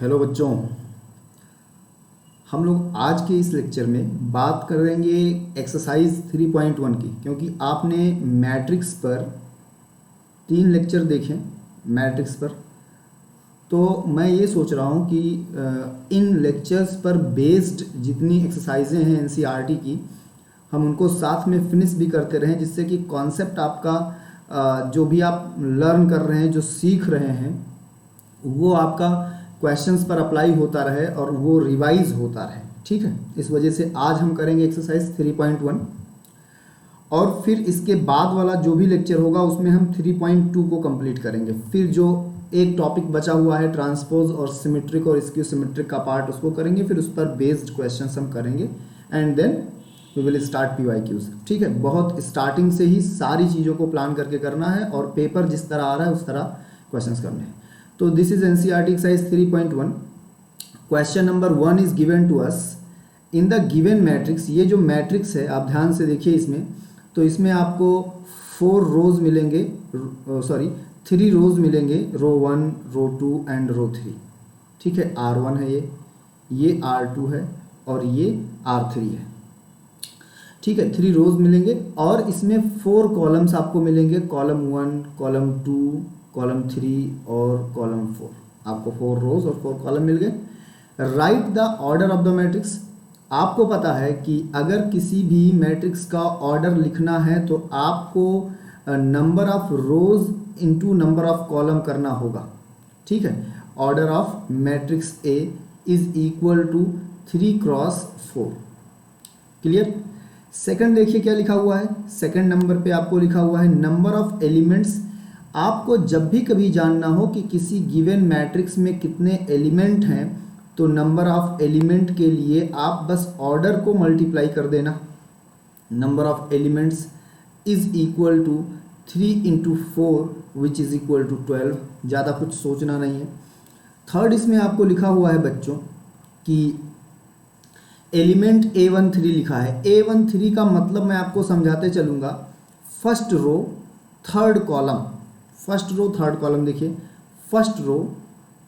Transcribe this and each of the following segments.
Hello बच्चों, हम लोग आज के इस लेक्चर में बात करेंगे एक्सरसाइज 3.1 की। क्योंकि आपने मैट्रिक्स पर 3 लेक्चर देखे मैट्रिक्स पर, तो मैं ये सोच रहा हूँ कि इन लेक्चर्स पर बेस्ड जितनी एक्सरसाइजें हैं एनसीईआरटी की, हम उनको साथ में फिनिश भी करते रहें, जिससे कि कॉन्सेप्ट आपका जो भी आप लर्न कर रहे हैं, जो सीख रहे हैं, वो आपका क्वेश्चंस पर अप्लाई होता रहे और वो रिवाइज होता रहे। ठीक है, इस वजह से आज हम करेंगे एक्सरसाइज 3.1 और फिर इसके बाद वाला जो भी लेक्चर होगा उसमें हम 3.2 को कंप्लीट करेंगे। फिर जो एक टॉपिक बचा हुआ है ट्रांसपोज और सिमेट्रिक और स्क्यू सिमेट्रिक का पार्ट, उसको करेंगे। फिर उस पर बेस्ड क्वेश्चंस हम करेंगे and then we will start PYQs। ठीक है, बहुत स्टार्टिंग से ही सारी चीज़ों को प्लान करके करना है और पेपर जिस तरह आ रहा है उस तरह क्वेश्चंस करने हैं। तो this is NCERT exercise 3.1। Question number 1 is given to us in the given matrix. ये जो मैट्रिक्स है आप ध्यान से देखिए इसमें, तो इसमें आपको 4 रोज मिलेंगे, 3 रोज मिलेंगे, रो 1, रो 2 एंड रो 3। ठीक है, R1 है ये R2 है और ये R3 है। ठीक है, 3 रोज मिलेंगे और इसमें 4 कॉलम्स आपको मिलेंगे, कॉलम 1, कॉलम 2, कॉलम 3 और कॉलम 4। आपको 4 रोज और 4 कॉलम मिल गए। Right the order of the matrix. आपको पता है कि अगर किसी भी मैट्रिक्स का ऑर्डर लिखना है तो आपको number of rows into number of column करना होगा। ठीक है, order of matrix A is equal to 3 cross 4। Clear. Second देखिए क्या लिखा हुआ है। सेकंड नंबर पे आपको लिखा हुआ है नंबर ऑफ एलिमेंट्स। आपको जब भी कभी जानना हो कि किसी गिवन मैट्रिक्स में कितने एलिमेंट हैं, तो नंबर ऑफ एलिमेंट के लिए आप बस ऑर्डर को मल्टीप्लाई कर देना। Number of elements is equal to 3 into 4 which is equal to 12। ज़्यादा कुछ सोचना नहीं है। थर्ड इसमें आपको लिखा हुआ है बच्चों कि एलिमेंट A13 लिखा है। A13 का मतलब मैं आपको समझाते चलूँगा। First row third column, first row third column, देखिए first row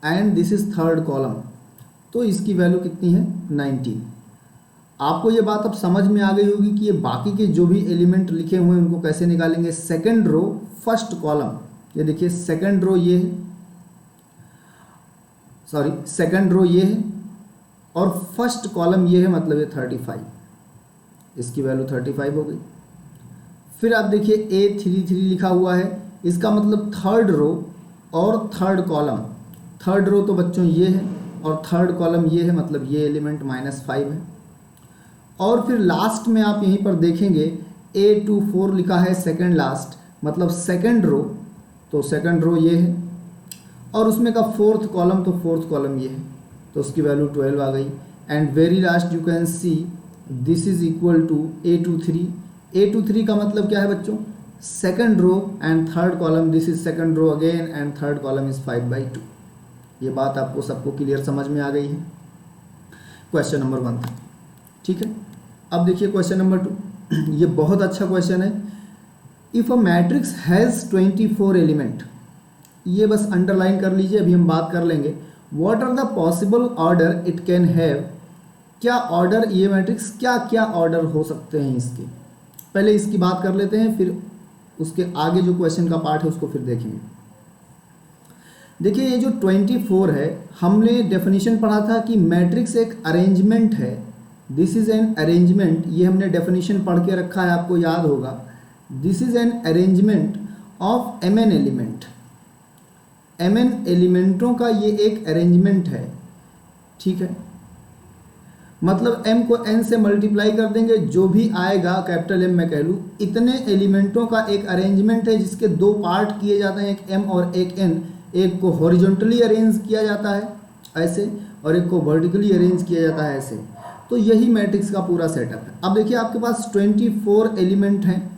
and this is third column, तो इसकी वैल्यू कितनी है 19। आपको ये बात अब समझ में आ गई होगी कि ये बाकी के जो भी एलिमेंट लिखे हुए हैं उनको कैसे निकालेंगे। सेकंड रो फर्स्ट कॉलम, ये देखिए सेकंड रो ये है, सेकंड रो ये है और फर्स्ट कॉलम ये है, मतलब ये 35, इसकी वैल्यू 35 हो गई। फिर आप देखिए A33 लिखा हुआ है, इसका मतलब थर्ड रो और थर्ड कॉलम। थर्ड रो तो बच्चों ये है और थर्ड कॉलम ये है, मतलब ये एलिमेंट -5 है। और फिर लास्ट में आप यहीं पर देखेंगे A24 लिखा है सेकंड लास्ट, मतलब सेकंड रो, तो सेकंड रो ये है और उसमें का फोर्थ कॉलम, तो फोर्थ कॉलम ये है, तो उसकी वैल्यू 12 आ गई। And very last you can see this is equal to A23। A23 का मतलब क्या है बच्चों, second row and third column, this is second row again and third column is 5/2। ये बात आपको सबको क्लियर समझ में आ गई है। क्वेश्चन नंबर 1 था। ठीक है, अब देखिए क्वेश्चन नंबर 2। ये बहुत अच्छा क्वेश्चन है। If a matrix has 24 element, ये बस अंडरलाइन कर लीजिए, अभी हम बात कर लेंगे। What are the possible order it can have. क्या ऑर्डर, ये मैट्रिक्स क्या क्या ऑर्डर हो सकते हैं इसके। पहले इसकी बात कर लेते हैं, फिर उसके आगे जो क्वेश्चन का पार्ट है उसको फिर देखेंगे। देखिए ये जो 24 है, हमने डेफिनेशन पढ़ा था कि मैट्रिक्स एक अरेंजमेंट है। दिस इज एन अरेंजमेंट, ये हमने डेफिनेशन पढ़ के रखा है, आपको याद होगा। This is an arrangement of mn element. mn एलिमेंटों का ये एक अरेंजमेंट है। ठीक है, मतलब m को n से मल्टीप्लाई कर देंगे, जो भी आएगा कैपिटल M मैं कह लूँ, इतने एलिमेंटों का एक अरेंजमेंट है जिसके 2 पार्ट किए जाते हैं, एक m और एक n। एक को हॉरिजॉन्टली अरेंज किया जाता है ऐसे और एक को वर्टिकली अरेंज किया जाता है ऐसे। तो यही मैट्रिक्स का पूरा सेटअप है। अब देखिए आपके पास 24 एलिमेंट हैं,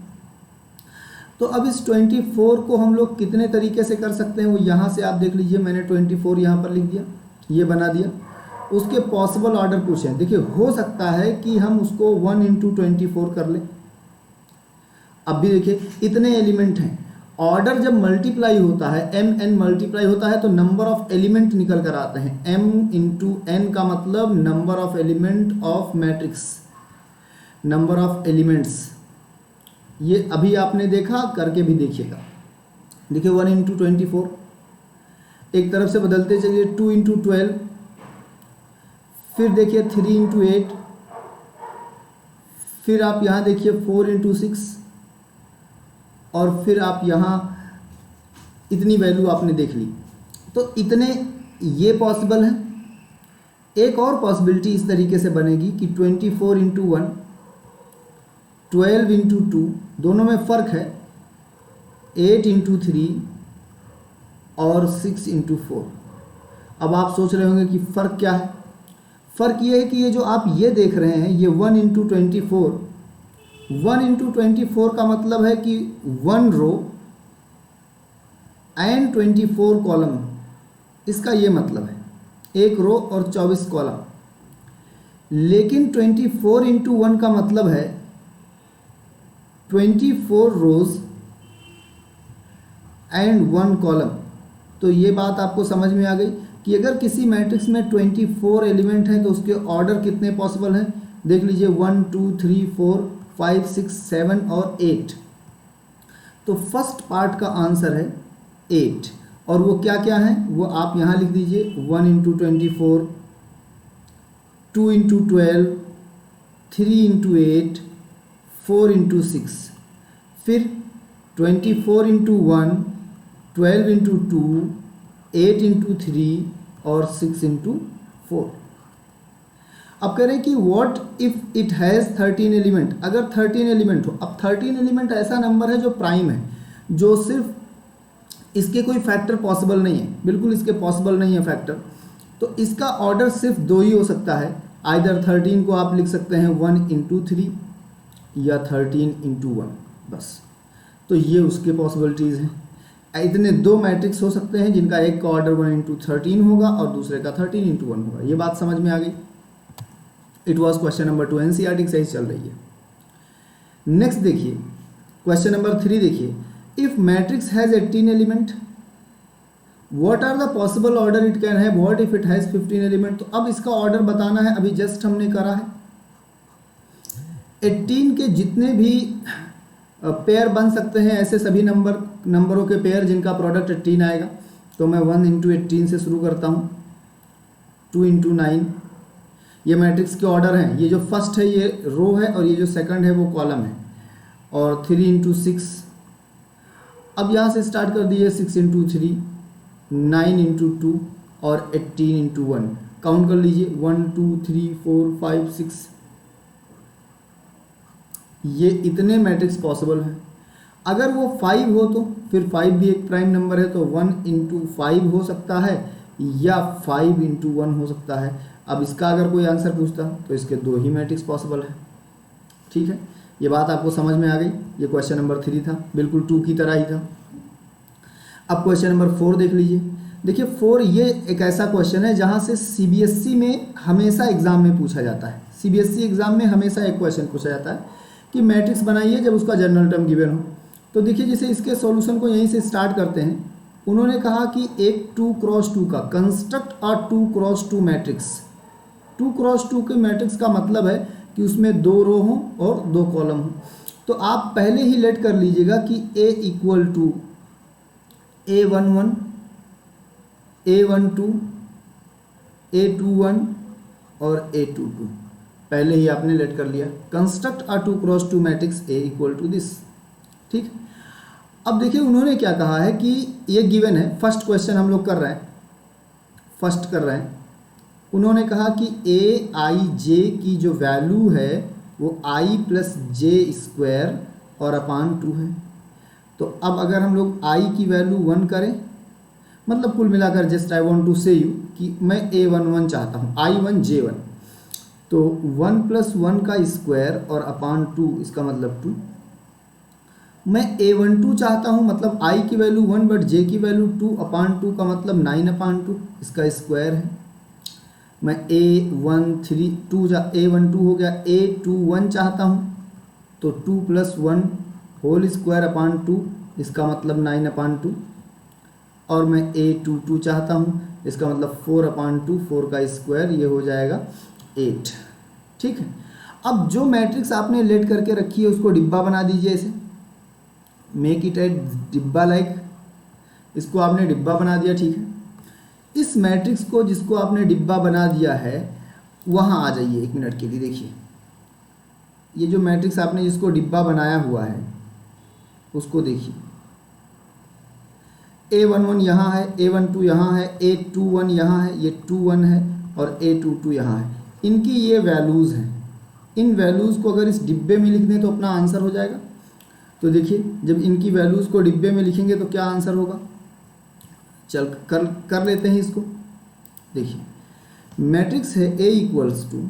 तो अब इस 24 को हम लोग कितने तरीके से कर सकते हैं वो यहाँ से आप देख लीजिए। मैंने 24 यहाँ पर लिख दिया, ये बना दिया। उसके पॉसिबल ऑर्डर पूछे हैं। देखिए हो सकता है कि हम उसको 1 इंटू 24 कर लें। अब भी देखिए इतने एलिमेंट हैं ऑर्डर जब मल्टीप्लाई होता है, एम एन मल्टीप्लाई होता है तो नंबर ऑफ एलिमेंट निकल कर आते हैं। एम इंटू एन का मतलब number of element of matrix, number of elements. ये अभी आपने देखा, करके भी देखिएगा। देखिए 1 इंटू 24, एक तरफ से बदलते चलिए 2 इंटू 12, फिर देखिए 3 इंटू 8, फिर आप यहाँ देखिए 4 इंटू 6, और फिर आप यहाँ इतनी वैल्यू आपने देख ली। तो इतने ये पॉसिबल है। एक और पॉसिबिलिटी इस तरीके से बनेगी कि 24 इंटू 1, 12 इंटू 2, दोनों में फ़र्क है, 8 इंटू 3 और 6 इंटू 4। अब आप सोच रहे होंगे कि फ़र्क क्या है। फ़र्क ये है कि ये जो आप ये देख रहे हैं, ये 1 इंटू 24, 1 इंटू 24 का मतलब है कि 1 रो एंड 24 कॉलम, इसका ये मतलब है, एक रो और 24 कॉलम। लेकिन 24 इंटू 1 का मतलब है 24 रोज एंड 1 कॉलम। तो ये बात आपको समझ में आ गई कि अगर किसी मैट्रिक्स में 24 एलिमेंट हैं तो उसके ऑर्डर कितने पॉसिबल हैं। देख लीजिए 1 2 3 4 5 6 7 और 8। तो फर्स्ट पार्ट का आंसर है 8। और वो क्या क्या है वो आप यहाँ लिख दीजिए, 1 इंटू 24, 2 इंटू 12, 3 इंटू 8, 4 इंटू 6, फिर 24 इंटू 1, 12 इंटू 2, 8 इंटू 3 और 6 इंटू 4। अब कह रहे हैं कि what if it has 13 element. अगर 13 एलिमेंट हो, अब 13 एलिमेंट ऐसा नंबर है जो प्राइम है, जो सिर्फ इसके कोई फैक्टर पॉसिबल नहीं है, बिल्कुल इसके पॉसिबल नहीं है फैक्टर। तो इसका ऑर्डर सिर्फ 2 ही हो सकता है। आइदर 13 को आप लिख सकते हैं 1 इंटू 3 या 13 इंटू 1, बस। तो ये उसके पॉसिबिलिटीज़ हैं। इतने 2 मैट्रिक्स हो सकते हैं जिनका एक का ऑर्डर 1 इंटू 13 होगा और दूसरे का 13 इंटू 1 होगा। ये बात समझ में आ गई। It was question number 2, NCERT exercise चल रही है। नेक्स्ट देखिए क्वेश्चन नंबर 3 देखिए, if matrix has 18 element what are the possible order it can have, what if it has 15 element. तो अब इसका ऑर्डर बताना है, अभी जस्ट हमने करा है। 18 के जितने भी पेयर बन सकते हैं, ऐसे सभी नंबरों के पेयर जिनका प्रोडक्ट 18 आएगा। तो मैं 1 इंटू 18 से शुरू करता हूँ, 2 इंटू 9, ये मैट्रिक्स के ऑर्डर हैं। ये जो फर्स्ट है ये रो है और ये जो सेकंड है वो कॉलम है। और 3 इंटू 6, अब यहाँ से स्टार्ट कर दिए 6 इंटू 3, 9 इंटू 2 और 18 इंटू 1। काउंट कर लीजिए 1 2 3 4 5 6, ये इतने मैट्रिक्स पॉसिबल हैं। अगर वो 5 हो तो फिर 5 भी एक प्राइम नंबर है, तो 1 इंटू 5 हो सकता है या 5 इंटू 1 हो सकता है। अब इसका अगर कोई आंसर पूछता तो इसके 2 ही मैट्रिक्स पॉसिबल है। ठीक है, ये बात आपको समझ में आ गई। ये क्वेश्चन नंबर 3 था, बिल्कुल 2 की तरह ही था। अब क्वेश्चन नंबर 4 देख लीजिए। देखिए 4 ये एक ऐसा क्वेश्चन है जहाँ से सीबीएसई में हमेशा एग्जाम में पूछा जाता है। सीबीएसई एग्जाम में हमेशा एक क्वेश्चन पूछा जाता है कि मैट्रिक्स बनाइए जब उसका जनरल टर्म गिवन हो। तो देखिए जैसे इसके सॉल्यूशन को यहीं से स्टार्ट करते हैं। उन्होंने कहा कि एक 2 क्रॉस 2 का construct a 2 cross 2 matrix. 2 cross 2 के मैट्रिक्स का मतलब है कि उसमें 2 रो हों और 2 कॉलम हों। तो आप पहले ही लेट कर लीजिएगा कि A equal to A11, A12, A21 और A22, पहले ही आपने लेट कर लिया। Construct a 2 cross 2 matrix A equal to this. ठीक, अब देखिए उन्होंने क्या कहा है कि ये गिवन है, फर्स्ट क्वेश्चन हम लोग कर रहे हैं। उन्होंने कहा कि AIJ की जो वैल्यू है वो I प्लस जे स्क्वायर और अपान 2 है। तो अब अगर हम लोग I की वैल्यू 1 करें, मतलब कुल मिलाकर जस्ट आई वांट टू से यू कि मैं A11 चाहता हूँ, I1 J1, तो 1 प्लस 1 का स्क्वायर और अपान 2, इसका मतलब 2। मैं A12 चाहता हूँ, मतलब I की वैल्यू 1 बट J की वैल्यू 2 अपान 2 का मतलब 9 अपान 2, इसका स्क्वायर है। मैं A12 हो गया, A21 चाहता हूँ तो 2 प्लस 1 होल स्क्वायर अपान 2 इसका मतलब 9/2, और मैं A22 चाहता हूँ, इसका मतलब 4/2, 4 का स्क्वायर, ये हो जाएगा 8। ठीक है, अब जो मैट्रिक्स आपने लेट करके रखी है उसको डिब्बा बना दीजिए ऐसे, मेक इट ए डिब्बा लाइक, इसको आपने डिब्बा बना दिया। ठीक है, इस मैट्रिक्स को जिसको आपने डिब्बा बना दिया है वहाँ आ जाइए 1 मिनट के लिए। देखिए ये जो मैट्रिक्स आपने जिसको डिब्बा बनाया हुआ है उसको देखिए, A11 यहाँ है, A12 यहाँ है, A21 यहाँ है, ये 21 है और A22 यहाँ है। इनकी ये वैल्यूज़ हैं, इन वैल्यूज़ को अगर इस डिब्बे में लिख दें तो अपना आंसर हो जाएगा। तो देखिए जब इनकी वैल्यूज़ को डिब्बे में लिखेंगे तो क्या आंसर होगा, चल कर लेते हैं इसको। देखिए मैट्रिक्स है A इक्वल्स टू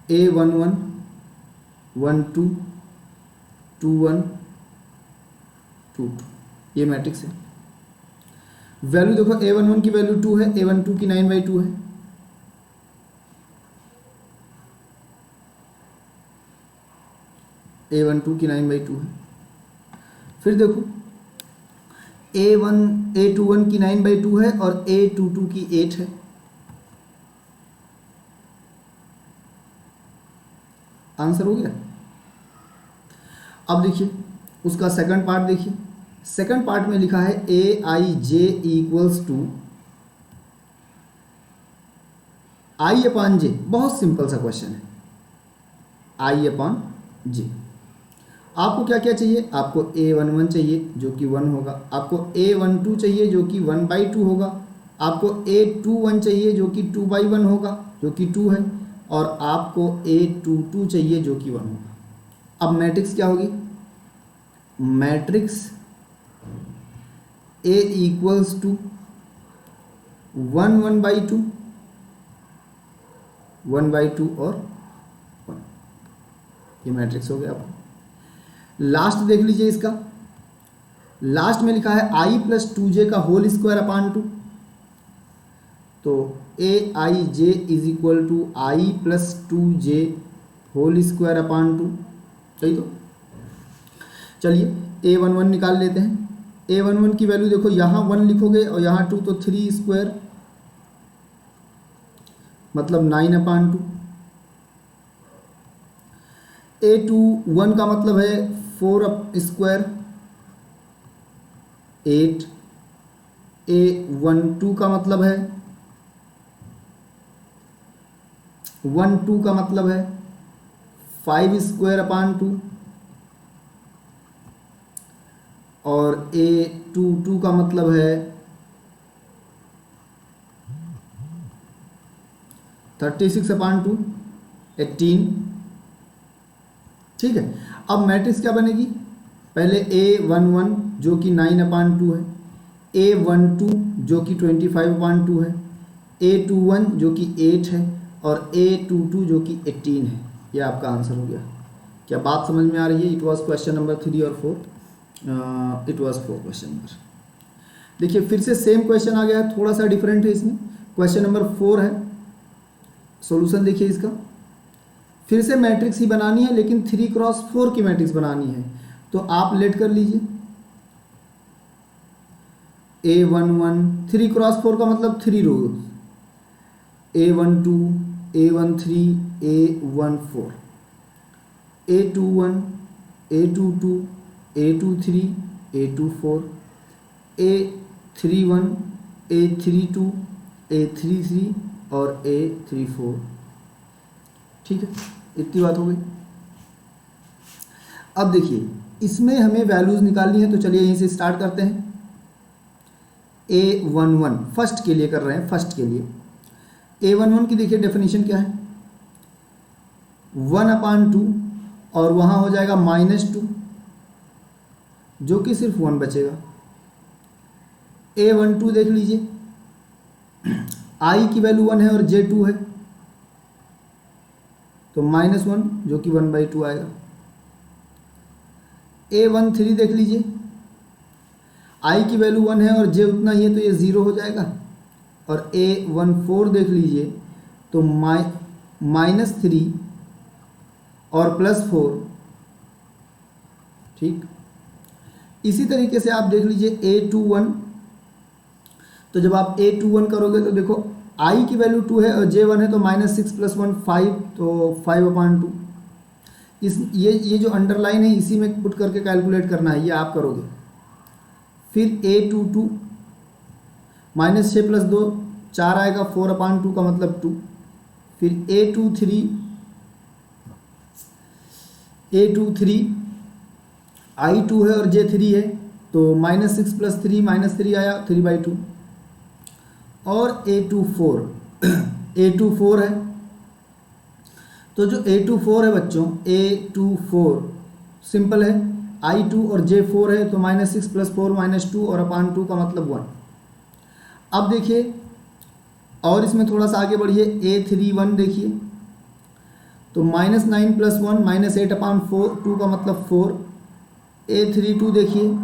A11 12 21 22, ये मैट्रिक्स है। वैल्यू देखो A11 की वैल्यू 2 है, A12 की 9/2 है, A12 की 9/2 है। फिर देखो A21 की 9/2 है और A22 की 8 है। आंसर हो गया। अब देखिए उसका सेकंड पार्ट देखिए, सेकंड पार्ट में लिखा है AIJ इक्वल्स टू I/J। बहुत सिंपल सा क्वेश्चन है, I/J। आपको क्या क्या चाहिए, आपको A11 चाहिए जो कि 1 होगा, आपको A12 चाहिए जो कि 1/2 होगा, आपको A21 चाहिए जो कि 2/1 होगा जो कि 2 है, और आपको A22 चाहिए जो कि 1 होगा। अब मैट्रिक्स क्या होगी, मैट्रिक्स A इक्वल्स टू 1 1/2 1/2 और 1, ये मैट्रिक्स हो गया। आपको लास्ट देख लीजिए, इसका लास्ट में लिखा है I+2j का होल स्क्वायर अपान 2, तो AIJ is equal to I+2j whole square upon 2, सही। तो चलिए A11 निकाल लेते हैं। A11 की वैल्यू देखो, यहाँ 1 लिखोगे और यहाँ 2, तो 3 स्क्वायर मतलब 9/2। A21 का मतलब है 4 स्क्वायर 8। A12 का मतलब है 12 का मतलब है 5 स्क्वायर अपान 2, और A22 का मतलब है 36/2 18। ठीक है, अब मैट्रिक्स क्या बनेगी, पहले A11 जो कि 9/2 है, A12 जो कि 25/2 है, A21 जो कि 8 है और A22 जो कि 18 है। ये आपका आंसर हो गया। क्या बात समझ में आ रही है। इट वॉज क्वेश्चन नंबर 3 और 4, इट वॉज 4 क्वेश्चन नंबर। देखिए फिर से सेम क्वेश्चन आ गया है, थोड़ा सा डिफरेंट है इसमें। क्वेश्चन नंबर 4 है, सॉल्यूशन देखिए इसका। फिर से मैट्रिक्स ही बनानी है लेकिन 3x4 की मैट्रिक्स बनानी है, तो आप लेट कर लीजिए। A11 3x4 का मतलब 3 रोज, A12 A13 A14, A21 A22 A23 A24 A31 A32 A33 और A34। ठीक है, इतनी बात हो गई। अब देखिए इसमें हमें वैल्यूज निकालनी है, तो चलिए यहीं से स्टार्ट करते हैं। A11 फर्स्ट के लिए कर रहे हैं, फर्स्ट के लिए A11 की देखिए डेफिनेशन क्या है, 1/2 और वहाँ हो जाएगा -2 जो कि सिर्फ 1 बचेगा। A12 देख लीजिए, I की वैल्यू 1 है और J 2 है, तो -1 जो कि 1/2 आएगा। A13 देख लीजिए, I की वैल्यू 1 है और J उतना ही है, तो ये 0 हो जाएगा। और A14 देख लीजिए, तो -3 और +4, ठीक। इसी तरीके से आप देख लीजिए A21, तो जब आप A21 करोगे तो देखो I की वैल्यू 2 है और J1 है, तो -6 + 1 5, तो 5/2। इस ये जो अंडरलाइन है इसी में पुट करके कैलकुलेट करना है, ये आप करोगे। फिर A22 -6 + 2 4 आएगा, 4/2 का मतलब 2। फिर A23 I2 है और J3 है, तो -6 + 3 -3 आया, 3/2। और A24 है, तो जो A24 है बच्चों, A24 सिंपल है, I2 और J4 है, तो -6 + 4 -2 और /2 का मतलब 1। अब देखिए और इसमें थोड़ा सा आगे बढ़िए, A31 देखिए, तो -9 + 1 -8/2 का मतलब 4। A32 देखिए,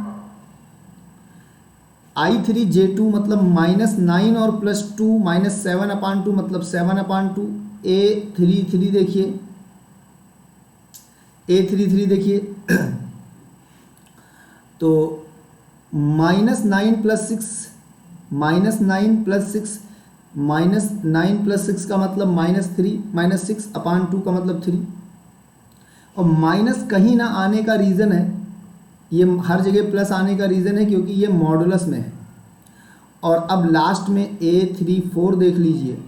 I3J2 मतलब -9 और +2 -7/2 मतलब 7/2। A33 देखिए, A33 देखिए तो -9 + 6 -9 + 6 -9 + 6 का मतलब -3 -6/2 का मतलब 3। और माइनस कहीं ना आने का रीज़न है, ये हर जगह प्लस आने का रीज़न है क्योंकि ये मॉडुलस में है। और अब लास्ट में A34 देख लीजिए,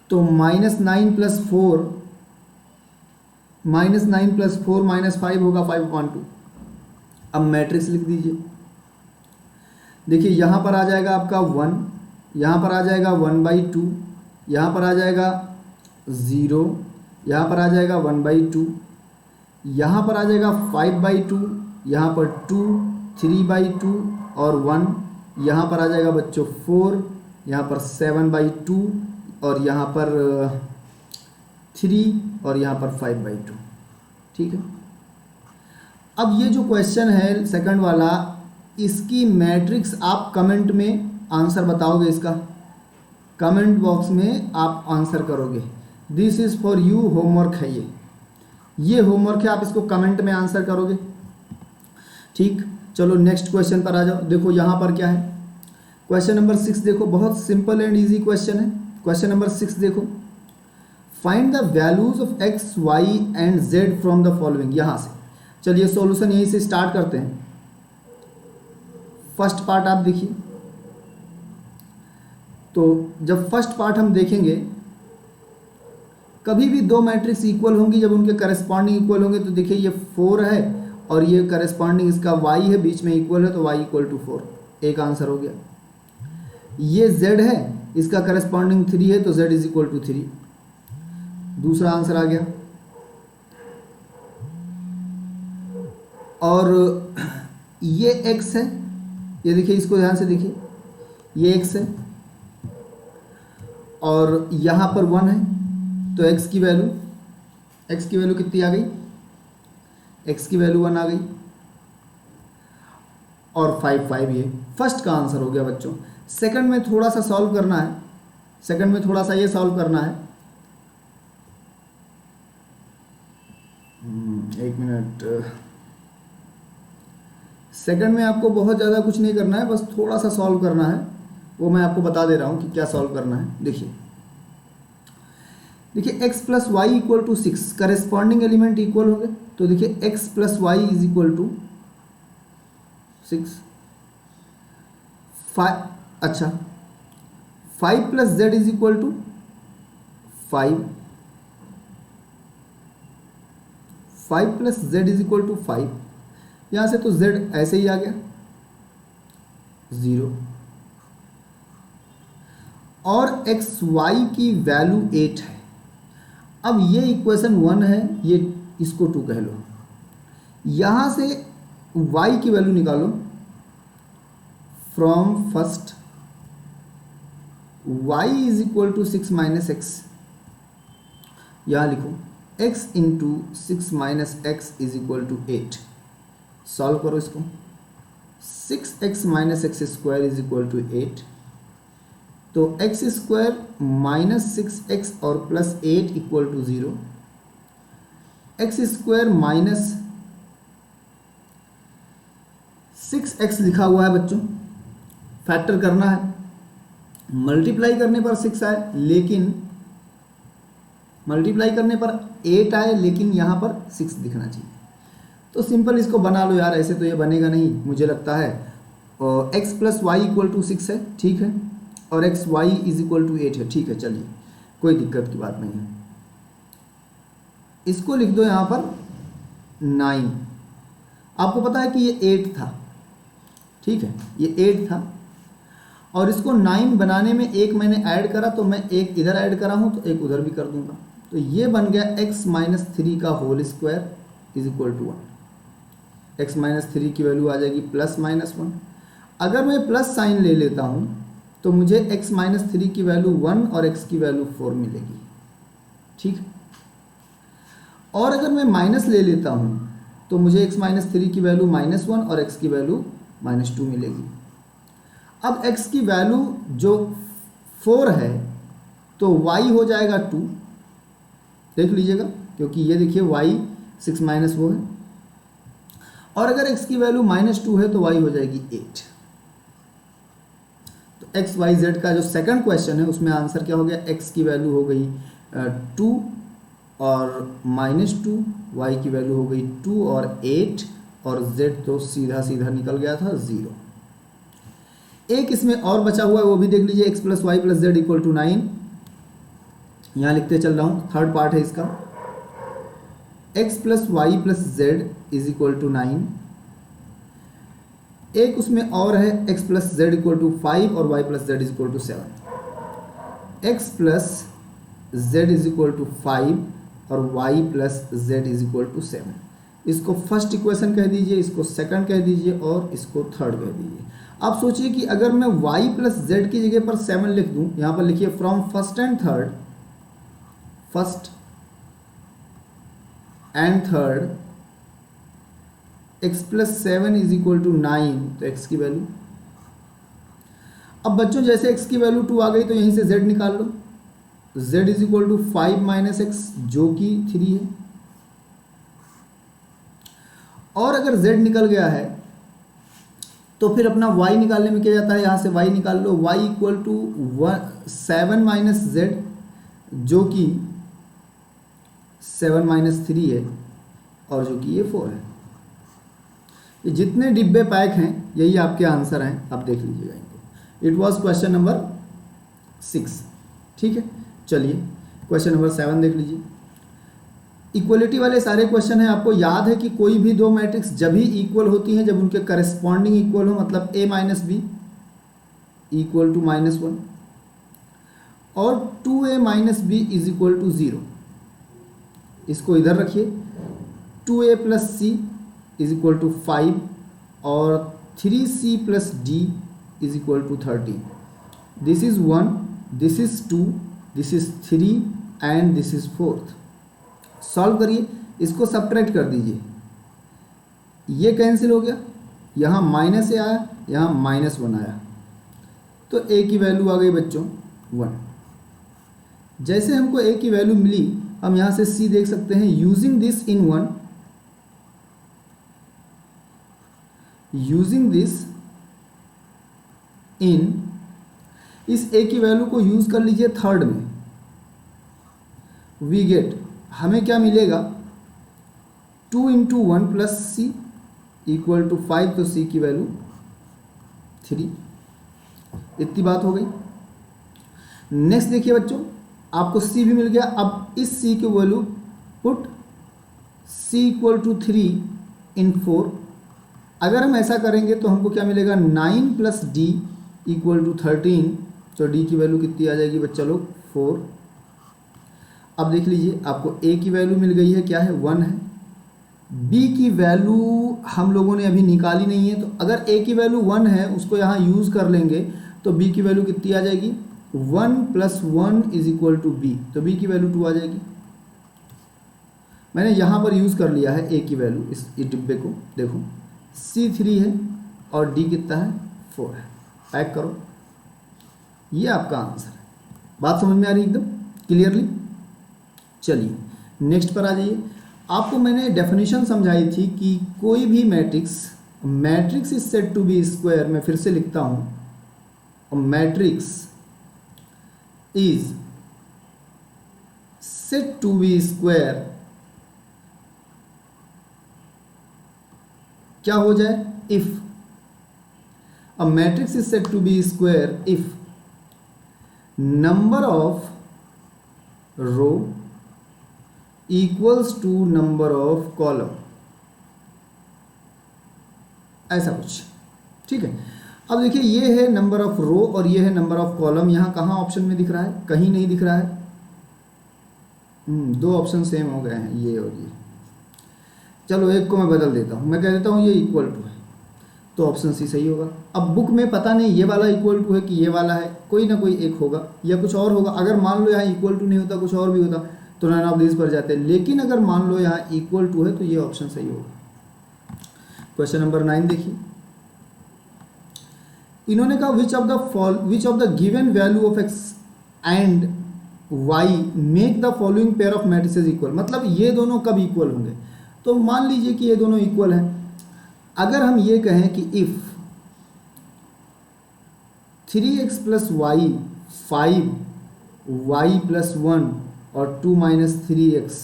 तो -9 + 4 -5 होगा, 5/2। अब मैट्रिक्स लिख दीजिए। देखिए यहाँ पर आ जाएगा आपका 1, यहाँ पर आ जाएगा 1/2, यहाँ पर आ जाएगा 0, यहाँ पर आ जाएगा 1/2, यहाँ पर आ जाएगा 5/2, यहाँ पर 2, 3/2 और 1, यहाँ पर आ जाएगा बच्चों 4, यहाँ पर 7/2 और यहाँ पर 3 और यहाँ पर 5/2। ठीक है। अब ये जो क्वेश्चन है सेकंड वाला, इसकी मैट्रिक्स आप कमेंट में आंसर बताओगे, इसका कमेंट बॉक्स में आप आंसर करोगे। This is for you, homework है ये होमवर्क है, आप इसको कमेंट में आंसर करोगे। ठीक, चलो नेक्स्ट क्वेश्चन पर आ जाओ। देखो यहाँ पर क्या है, क्वेश्चन नंबर 6 देखो, बहुत सिंपल एंड इजी क्वेश्चन है। क्वेश्चन नंबर 6 देखो, find the values of x, y and z from the following. यहाँ से चलिए सॉल्यूशन यहीं से स्टार्ट करते हैं। फर्स्ट पार्ट आप देखिए, तो जब फर्स्ट पार्ट हम देखेंगे, कभी भी दो मैट्रिक्स इक्वल होंगी जब उनके करस्पॉन्डिंग इक्वल होंगे। तो देखिए ये 4 है और ये करस्पॉन्डिंग इसका y है, बीच में इक्वल है, तो y = 4, एक आंसर हो गया। ये z है, इसका करस्पॉन्डिंग 3 है, तो z = 3, दूसरा आंसर आ गया। और ये x है, ये देखिए, इसको ध्यान से देखिए, ये x है और यहाँ पर 1 है, तो x की वैल्यू कितनी आ गई, x की वैल्यू 1 आ गई। और 5 ये फर्स्ट का आंसर हो गया बच्चों। सेकंड में थोड़ा सा सॉल्व करना है, सेकंड में थोड़ा सा ये सॉल्व करना है। एक मिनट, सेकंड में आपको बहुत ज़्यादा कुछ नहीं करना है, बस थोड़ा सा सॉल्व करना है, वो मैं आपको बता दे रहा हूँ कि क्या सॉल्व करना है। देखिए x + y = 6, corresponding element equal हो गए, तो देखिए x + y = 6। 5, अच्छा 5 + z = 5, 5 + z = 5। यहाँ से तो z ऐसे ही आ गया 0, और x y की वैल्यू 8 है। अब ये इक्वेशन 1 है, ये इसको 2 कह लो। यहाँ से y की वैल्यू निकालो फ्रॉम फर्स्ट, y = 6 - x, यहाँ लिखो x × 6 - x = 8। सॉल्व करो इसको, 6x - x² = 8, तो x² - 6x और +8 = 0, x² 6x लिखा हुआ है बच्चों, फैक्टर करना है, मल्टीप्लाई करने पर 6 आए, लेकिन मल्टीप्लाई करने पर 8 आए, लेकिन यहाँ पर 6 दिखना चाहिए। तो सिंपल इसको बना लो यार, ऐसे तो ये बनेगा नहीं मुझे लगता है। और x plus y equal to 6 है, ठीक है, और x y is equal to 8 है, ठीक है, चलिए कोई दिक्कत की बात नहीं है। इसको लिख दो यहाँ पर 9। आपको पता है कि ये 8 था, ठीक है, ये 8 था, और इसको 9 बनाने में एक मैंने ऐड करा, तो मैं एक इधर ऐड करा हूँ तो एक उधर भी कर दूंगा, तो ये बन गया x माइनस 3 का whole square is equal to 1। x minus 3 की वैल्यू आ जाएगी प्लस माइनस 1। अगर मैं प्लस साइन ले लेता हूँ तो मुझे x माइनस 3 की वैल्यू 1 और x की वैल्यू 4 मिलेगी, ठीक है। और अगर मैं माइनस ले लेता हूँ तो मुझे x माइनस 3 की वैल्यू -1 और x की वैल्यू -2 मिलेगी। अब x की वैल्यू जो 4 है तो y हो जाएगा 2, देख लीजिएगा, क्योंकि ये देखिए y 6 माइनस वो है, और अगर x की वैल्यू -2 है तो y हो जाएगी 8। तो x y z का जो सेकंड क्वेश्चन है उसमें आंसर क्या हो गया, x की वैल्यू हो गई 2 और -2, y की वैल्यू हो गई 2 और 8, और z तो सीधा सीधा निकल गया था 0। एक इसमें और बचा हुआ है वो भी देख लीजिए, x plus y plus z equal to 9, यहाँ लिखते चल रहा हूँ, थर्ड पार्ट है इसका, x plus y plus z is equal to 9। एक उसमें और है x plus z equal to 5 और y plus z is equal to 7। x plus z is equal to 5 और y plus z is equal to 7। इसको first equation कह दीजिए, इसको सेकंड कह दीजिए और इसको थर्ड कह दीजिए। आप सोचिए कि अगर मैं y प्लस जेड की जगह पर 7 लिख दूं, यहाँ पर लिखिए from first and third x plus 7 is equal to 9, तो x की वैल्यू, अब बच्चों जैसे x की वैल्यू 2 आ गई तो यहीं से z निकाल लो, z is equal to 5 minus x जो कि 3 है, और अगर z निकल गया है तो फिर अपना y निकालने में क्या जाता है, यहाँ से y निकाल लो, y equal to 7 minus z जो कि 7 माइनस 3 है, और जो कि ये 4 है। ये जितने डिब्बे पैक हैं यही आपके आंसर हैं, आप देख लीजिएगा इनको। इट वॉज क्वेश्चन नंबर 6, ठीक है। चलिए क्वेश्चन नंबर 7 देख लीजिए। इक्वलिटी वाले सारे क्वेश्चन हैं। आपको याद है कि कोई भी दो मैट्रिक्स जब ही इक्वल होती हैं जब उनके करस्पॉन्डिंग इक्वल हो, मतलब a minus b equal to -1 और 2a minus b is equal to 0। इसको इधर रखिए, 2a plus c is equal to 5 और 3c plus d is equal to 13। This is 1, this is 2, this is 3 and this is 4th। Solve करिए, इसको subtract कर दीजिए, ये कैंसिल हो गया, यहाँ माइनस a आया, यहाँ -1 आया, तो a की वैल्यू आ गई बच्चों 1। जैसे हमको a की वैल्यू मिली, हम यहाँ से c देख सकते हैं, using this in 1, using this in, इस a की वैल्यू को यूज कर लीजिए थर्ड में, वी गेट, हमें क्या मिलेगा 2 into 1 plus c equal to 5, तो c की वैल्यू 3। इतनी बात हो गई। नेक्स्ट देखिए बच्चों, आपको c भी मिल गया। अब इस c की value put c equal to 3 in 4। अगर हम ऐसा करेंगे तो हमको क्या मिलेगा 9 प्लस d इक्वल टू 13, तो d की वैल्यू कितनी आ जाएगी बच्चा लोग 4। अब देख लीजिए, आपको a की वैल्यू मिल गई है, क्या है 1 है। b की वैल्यू हम लोगों ने अभी निकाली नहीं है, तो अगर a की वैल्यू 1 है उसको यहाँ यूज़ कर लेंगे तो b की वैल्यू कितनी आ जाएगी 1 plus 1 is equal to b, तो b की वैल्यू 2 आ जाएगी। मैंने यहाँ पर यूज़ कर लिया है a की वैल्यू, इस डिब्बे को देखो, c 3 है और d कितना है 4 है। पैक करो, ये आपका आंसर है। बात समझ में आ रही एकदम क्लियरली। चलिए नेक्स्ट पर आ जाइए। आपको मैंने डेफिनेशन समझाई थी कि कोई भी matrix matrix is said to be square, मैं फिर से लिखता हूं, matrix is said to be square, क्या हो जाए, if a matrix is said to be square if number of row equals to number of column, ऐसा कुछ, ठीक है। अब देखिए ये है नंबर ऑफ रो और ये है नंबर ऑफ कॉलम, यहाँ कहाँ ऑप्शन में दिख रहा है, कहीं नहीं दिख रहा है। दो ऑप्शन सेम हो गए हैं, ये और ये। चलो एक को मैं बदल देता हूँ, मैं कह देता हूँ ये इक्वल टू है, तो ऑप्शन सी सही होगा। अब बुक में पता नहीं ये वाला इक्वल टू है कि ये वाला है, कोई ना कोई एक होगा या कुछ और होगा। अगर मान लो यहाँ इक्वल टू नहीं होता, कुछ और भी होता तो नन ऑफ दिस पर जाते, लेकिन अगर मान लो यहाँ इक्वल टू है तो ये ऑप्शन सही होगा। क्वेश्चन नंबर 9 देखिए, इन्होंने कहा which of the given value of x and y make the following pair of matrices equal, मतलब ये दोनों कब इक्वल होंगे। तो मान लीजिए कि ये दोनों इक्वल हैं। अगर हम ये कहें कि if 3x plus Y 5y plus 1 और 2 माइनस 3x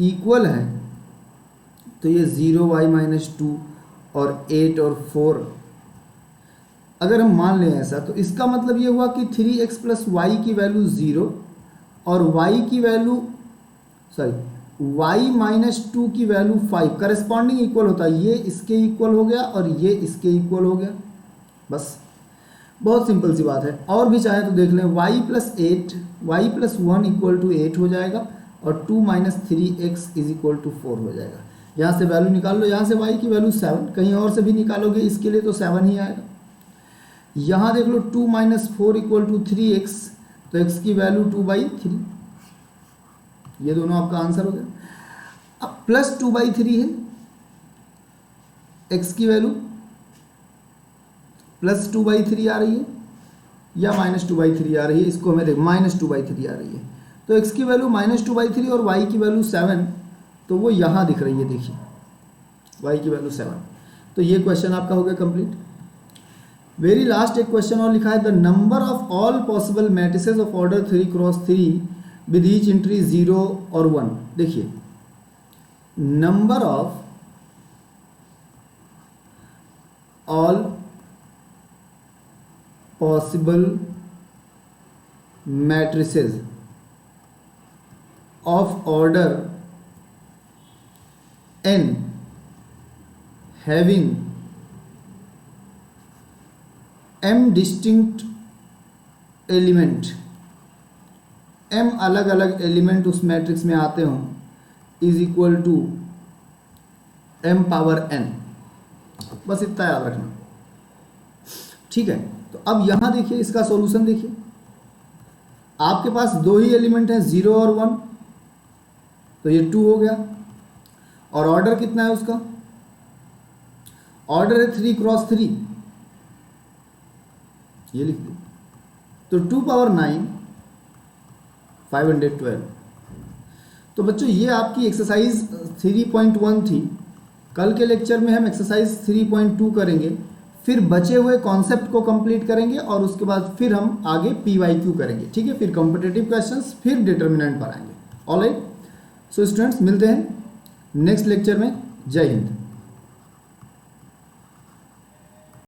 इक्वल है, तो ये 0y माइनस 2 और 8 और 4 अगर हम मान लें ऐसा, तो इसका मतलब ये हुआ कि 3x प्लस वाई की वैल्यू 0 और y की वैल्यू y माइनस 2 की वैल्यू 5 करस्पॉन्डिंग इक्वल होता है। ये इसके इक्वल हो गया और ये इसके इक्वल हो गया, बस बहुत सिंपल सी बात है। और भी चाहे तो देख लें, y plus 8 y plus 1 equal to 8 हो जाएगा और 2 minus 3x is equal to 4 हो जाएगा। यहाँ से वैल्यू निकाल लो, यहाँ से y की वैल्यू 7, कहीं और से भी निकालोगे इसके लिए तो 7 ही आएगा। यहाँ देख लो 2 माइनस 4 इक्वल टू 3x, तो x की वैल्यू 2/3, ये दोनों आपका आंसर हो गया। अब प्लस 2/3 है, x की वैल्यू प्लस 2/3 आ रही है या माइनस 2/3 आ रही है, इसको हमें देख माइनस 2/3 आ रही है, तो x की वैल्यू माइनस 2/3 और y की वैल्यू 7, तो वो यहाँ दिख रही है, देखिए y की वैल्यू 7। तो ये क्वेश्चन आपका हो गया कंप्लीट। वेरी लास्ट एक क्वेश्चन और लिखा है, the number of all possible matrices of order 3x3 with each entry 0 और 1। देखिए number of all possible matrices of order n having m distinct element, m अलग अलग एलिमेंट उस मैट्रिक्स में आते हों, is equal to m power n, बस इतना याद रखना, ठीक है। तो अब यहाँ देखिए इसका सॉल्यूशन देखिए, आपके पास दो ही एलिमेंट हैं 0 और 1, तो ये 2 हो गया। और ऑर्डर कितना है उसका, ऑर्डर है 3x3, ये लिख दो, तो 2 पावर 9 512। तो बच्चों ये आपकी एक्सरसाइज 3.1 थी। कल के लेक्चर में हम एक्सरसाइज 3.2 करेंगे, फिर बचे हुए कॉन्सेप्ट को कंप्लीट करेंगे और उसके बाद फिर हम आगे PYQ करेंगे, ठीक है। फिर कॉम्पिटिटिव क्वेश्चंस, फिर डिटर्मिनेंट पर आएंगे। ऑलराइट, सो स्टूडेंट्स मिलते हैं नेक्स्ट लेक्चर में। जय हिंद।